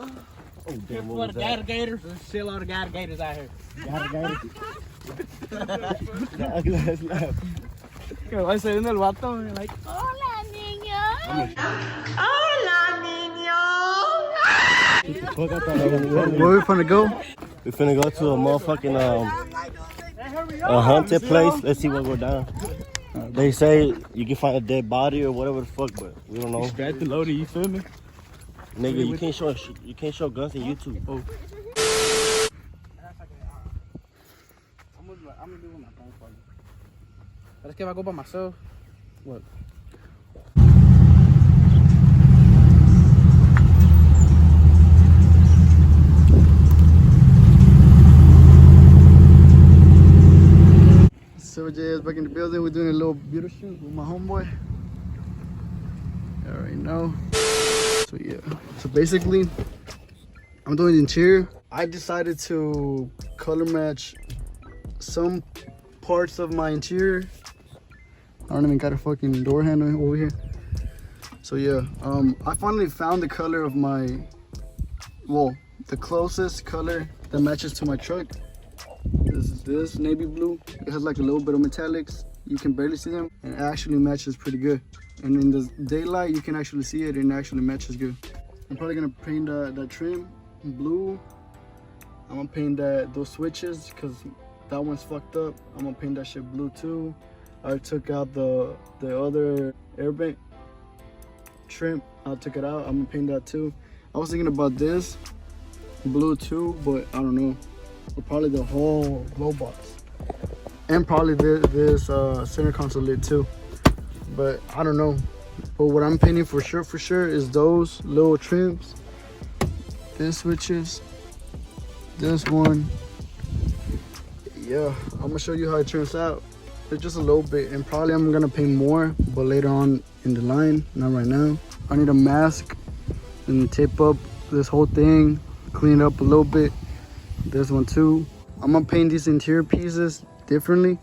Oh, damn, For what the was that? gators, there's still all the gators out here. Let's laugh. Que va saliendo el vato, like, hola, niños. Where we finna go? We finna go to a motherfucking a haunted place. Let's see what go down. They say you can find a dead body or whatever the fuck, but we don't know. Strap the loader, you feel me? Nigga, you can't show guns on YouTube. Oh. I'm gonna do my thing for you. Let's get I go by myself. What? Silver J is back in the building. We're doing a little beauty shoot with my homeboy. You already know. So yeah. So basically, I'm doing the interior. I decided to color match some parts of my interior. I don't even got a fucking door handle over here. So yeah, I finally found the color of my, well, the closest color that matches to my truck. This is this navy blue. It has like a little bit of metallics. You can barely see them, and it actually matches pretty good. And in the daylight, you can actually see it, and it actually matches good. I'm probably gonna paint that trim blue. I'm gonna paint those switches because that one's fucked up. I'm gonna paint that shit blue too. I took out the other air vent trim. I took it out. I'm gonna paint that too. I was thinking about this blue too, but I don't know. Or probably the whole glow box, and probably this center console lid too. But I don't know. But what I'm painting for sure is those little trims, this switches, this one. Yeah, I'm gonna show you how it turns out. It's just a little bit, and probably I'm gonna paint more, but later on in the line, not right now. I need a mask and tape up this whole thing, clean it up a little bit. This one too. I'm gonna paint these interior pieces differently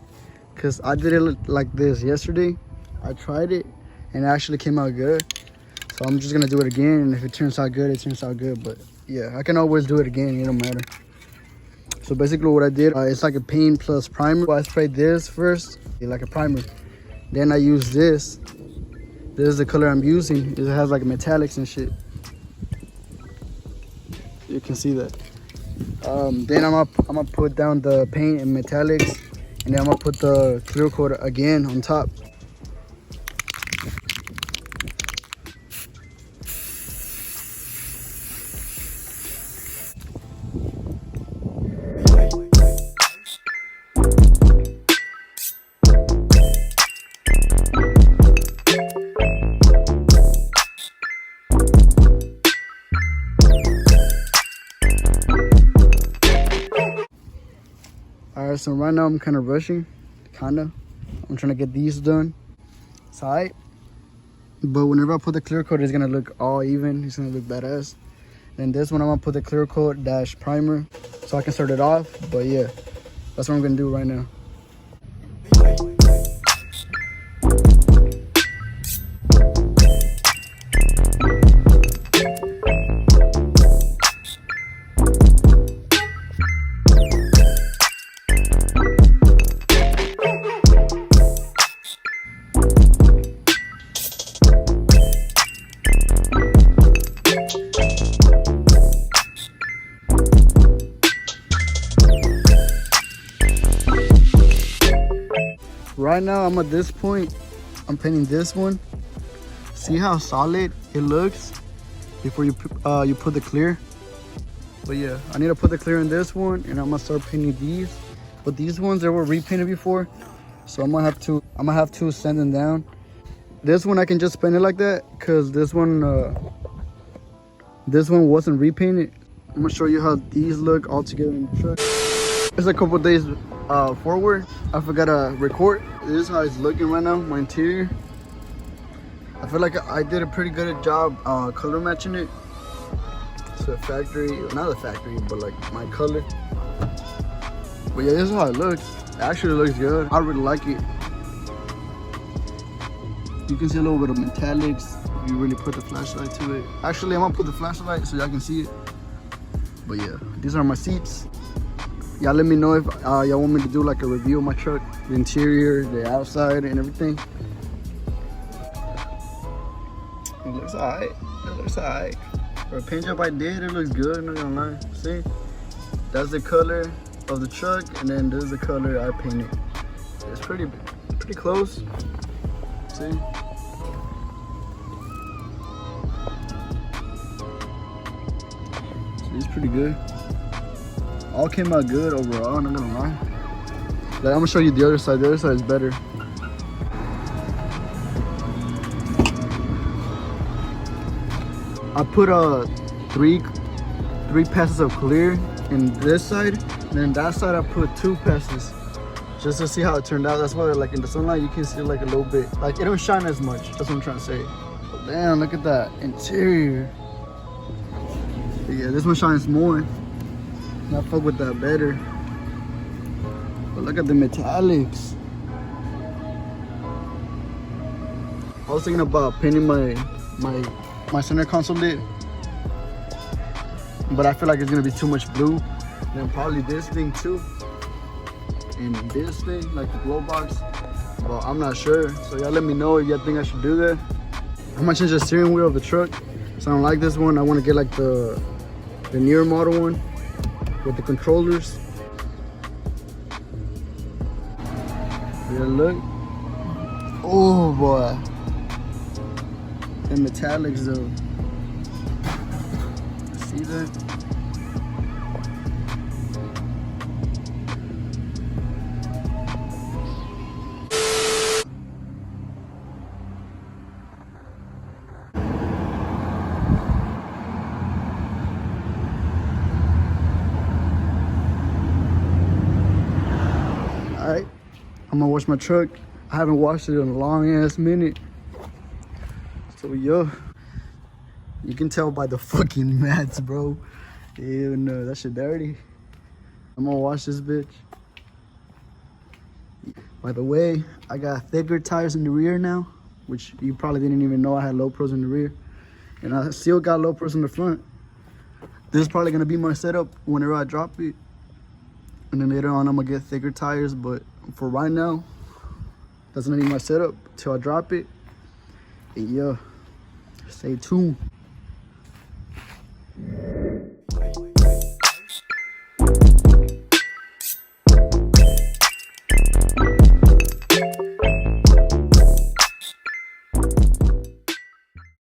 because I did it like this yesterday. I tried it and it actually came out good. So I'm just gonna do it again, and if it turns out good, it turns out good. But yeah, I can always do it again, it don't matter. So basically what I did, it's like a paint plus primer. I sprayed this first, like a primer. Then I used this. This is the color I'm using. It has like metallics and shit. You can see that. Then I'm gonna put down the paint and metallics, and then I'm gonna put the clear coat again on top. Alright, so right now I'm kind of rushing, I'm trying to get these done. It's alright, but whenever I put the clear coat, it's gonna look all even. It's gonna look badass. Then this one I'm gonna put the clear coat dash primer so I can start it off. But yeah, that's what I'm gonna do right now. Right now I'm at this point, I'm painting this one. See how solid it looks before you put the clear. But yeah, I need to put the clear in this one, and I'm gonna start painting these. But these ones, they were repainted before, so I'm gonna have to sand them down. This one I can just paint it like that because this one wasn't repainted. I'm gonna show you how these look all together in the truck. It's a couple days forward. I forgot to record. This is how it's looking right now, my interior. I feel like I did a pretty good job color matching it to the factory, not the factory, but like my color. But yeah, this is how it looks. It actually looks good. I really like it. You can see a little bit of metallics if you really put the flashlight to it. Actually, I'm gonna put the flashlight so y'all can see it. But yeah, these are my seats. Y'all let me know if y'all want me to do like a review of my truck, the interior, the outside, and everything. It looks alright. It looks alright. For a paint job I did, it looks good. I'm not gonna lie. See, that's the color of the truck, and then this is the color I painted. It's pretty close. See. It's pretty good. All came out good overall, I'm not gonna lie. Like, I'm gonna show you the other side. The other side is better. I put three passes of clear in this side, and then that side I put 2 passes just to see how it turned out. That's why, like, in the sunlight you can see like a little bit, like it don't shine as much. That's what I'm trying to say. But damn, look at that interior. Yeah, this one shines more. I fuck with that better. But look at the metallics. I was thinking about painting my center console lid, but I feel like it's gonna be too much blue. And then probably this thing too, and this thing, like the glow box. But I'm not sure. So y'all let me know if y'all think I should do that. I'm gonna change the steering wheel of the truck. So I don't like this one. I want to get like the newer model one with the controllers. Yeah, look. Oh boy. The metallics though. See that? Alright, I'm gonna wash my truck. I haven't washed it in a long ass minute. So yo, you can tell by the fucking mats, bro. Ew, no, that shit dirty. I'm gonna wash this bitch. By the way, I got thicker tires in the rear now, which you probably didn't even know I had low pros in the rear. And I still got low pros in the front. This is probably gonna be my setup whenever I drop it. And then later on, I'm gonna get thicker tires, but for right now, that's gonna be my setup till I drop it. And yeah, stay tuned.